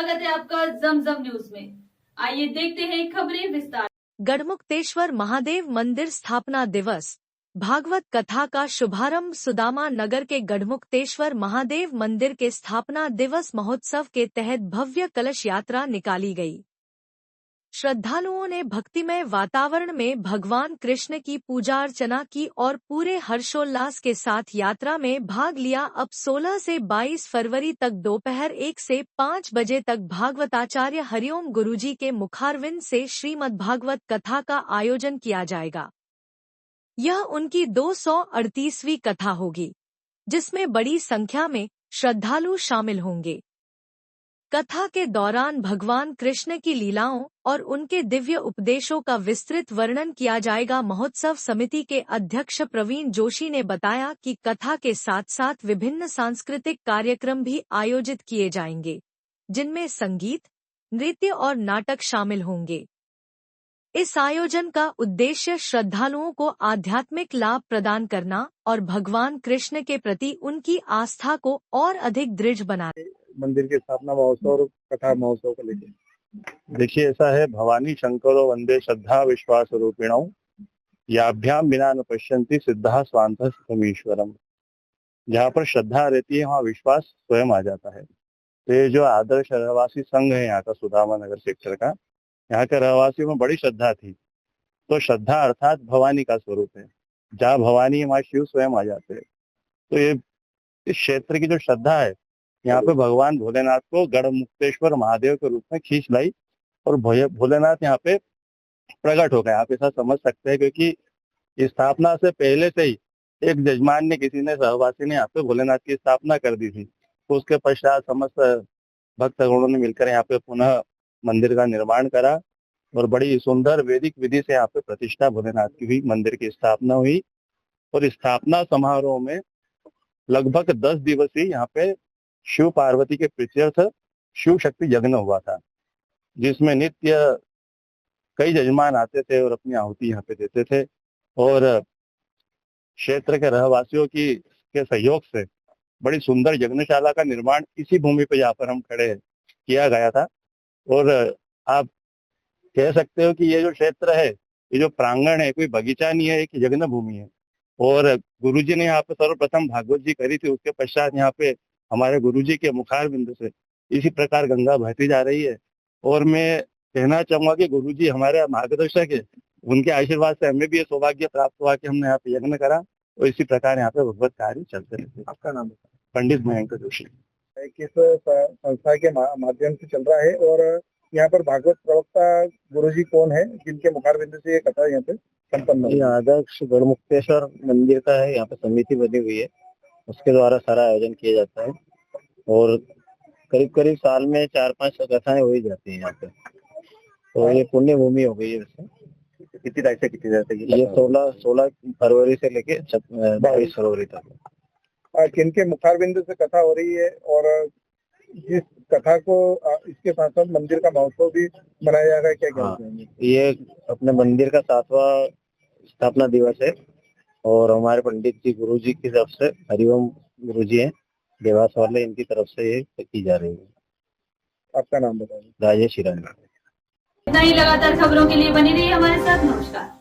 स्वागत है आपका जमजम न्यूज में। आइए देखते हैं खबरें विस्तार। गढ़मुक्तेश्वर महादेव मंदिर स्थापना दिवस। भागवत कथा का शुभारंभ। सुदामा नगर के गढ़मुक्तेश्वर महादेव मंदिर के स्थापना दिवस महोत्सव के तहत भव्य कलश यात्रा निकाली गई। श्रद्धालुओं ने भक्तिमय वातावरण में भगवान कृष्ण की पूजा अर्चना की और पूरे हर्षोल्लास के साथ यात्रा में भाग लिया। अब 16 से 22 फरवरी तक दोपहर 1 से 5 बजे तक भागवताचार्य हरिओम गुरुजी के मुखारविंद से श्रीमद्भागवत कथा का आयोजन किया जाएगा। यह उनकी 238वीं कथा होगी, जिसमें बड़ी संख्या में श्रद्धालु शामिल होंगे। कथा के दौरान भगवान कृष्ण की लीलाओं और उनके दिव्य उपदेशों का विस्तृत वर्णन किया जाएगा। महोत्सव समिति के अध्यक्ष प्रवीण जोशी ने बताया कि कथा के साथ साथ विभिन्न सांस्कृतिक कार्यक्रम भी आयोजित किए जाएंगे, जिनमें संगीत, नृत्य और नाटक शामिल होंगे। इस आयोजन का उद्देश्य श्रद्धालुओं को आध्यात्मिक लाभ प्रदान करना और भगवान कृष्ण के प्रति उनकी आस्था को और अधिक दृढ़ बनाना। मंदिर के स्थापना महोत्सव और कथा महोत्सव को लेकर देखिए, ऐसा है, भवानी शंकरो वंदे श्रद्धा विश्वास रूपिणौ याभ्याम बिना न पश्यन्ति सिद्धा स्वांतः समीश्वरम। जहाँ पर श्रद्धा रहती है वहाँ विश्वास स्वयं आ जाता है। तो ये जो आदर्श रहवासी संघ है यहाँ का, सुदामा नगर सेक्टर का, यहाँ के रहवासियों में बड़ी श्रद्धा थी। तो श्रद्धा अर्थात भवानी का स्वरूप है। जहाँ भवानी है वहाँ शिव स्वयं आ जाते हैं। तो ये इस क्षेत्र की जो श्रद्धा है, यहाँ पे भगवान भोलेनाथ को गढ़मुक्तेश्वर महादेव के रूप में खींच लाई और भोलेनाथ यहाँ पे प्रकट हो गए। आप ऐसा समझ सकते हैं, क्योंकि स्थापना से पहले से ही एक जजमान ने, किसी ने, सहवासी ने यहाँ पे भोलेनाथ की स्थापना कर दी थी। तो उसके पश्चात समस्त भक्तगणों ने मिलकर यहाँ पे पुनः मंदिर का निर्माण करा और बड़ी सुंदर वैदिक विधि से यहाँ पे प्रतिष्ठा भोलेनाथ की हुई, मंदिर की स्थापना हुई। और स्थापना समारोह में लगभग 10 दिवसीय यहाँ पे शिव पार्वती के प्रीत्यर्थ शिव शक्ति यज्ञ हुआ था, जिसमें नित्य कई जजमान आते थे और अपनी आहुति यहाँ पे देते थे। और क्षेत्र के रहवासियों के सहयोग से बड़ी सुंदर यज्ञशाला का निर्माण इसी भूमि पे, यहाँ पर हम खड़े हैं, किया गया था। और आप कह सकते हो कि ये जो क्षेत्र है, ये जो प्रांगण है, कोई बगीचा नहीं है, एक यज्ञ भूमि है। और गुरुजी ने यहाँ पे सर्वप्रथम भागवत जी करी थी। उसके पश्चात यहाँ पे हमारे गुरुजी के मुखार बिंदु से इसी प्रकार गंगा बहती जा रही है। और मैं कहना चाहूंगा कि गुरुजी हमारे मार्गदर्शक है, उनके आशीर्वाद से हमें भी ये सौभाग्य प्राप्त हुआ कि हमने यहाँ पे यज्ञ करा और इसी प्रकार यहाँ पे भगवत कार्य चलते रहते। आपका नाम? पंडित मयंक जोशी। किस संस्था के माध्यम से चल रहा है और यहाँ पर भागवत प्रवक्ता गुरुजी कौन है, जिनके मुखार बिंदु से ये कथा यहाँ पे संपन्न हुई? आदर्श गढ़मुक्तेश्वर मंदिर का है, यहाँ पे समिति बनी हुई है, उसके द्वारा सारा आयोजन किया जाता है। और करीब करीब साल में 4-5 कथाएं हो ही जाती हैं यहाँ पे। तो ये पुण्य भूमि हो गई है। वैसे कितनी तारीख से कितनी तारीख तक? ये 16 फरवरी से लेके 22 फरवरी तक। किनके मुखार बिंदु से कथा हो रही है और जिस कथा को इसके साथ साथ मंदिर का महोत्सव भी मनाया जा रहा है, क्या कहते हैं? ये अपने मंदिर का 7वां स्थापना दिवस है और हमारे पंडित जी गुरुजी की तरफ से, हरिओम गुरुजी हैं देवास वाले, इनकी तरफ से ये की जा रही है। आपका नाम बताइए? राजेश हिरानी। इतना ही लगातार खबरों के लिए बनी रही हमारे साथ। नमस्कार।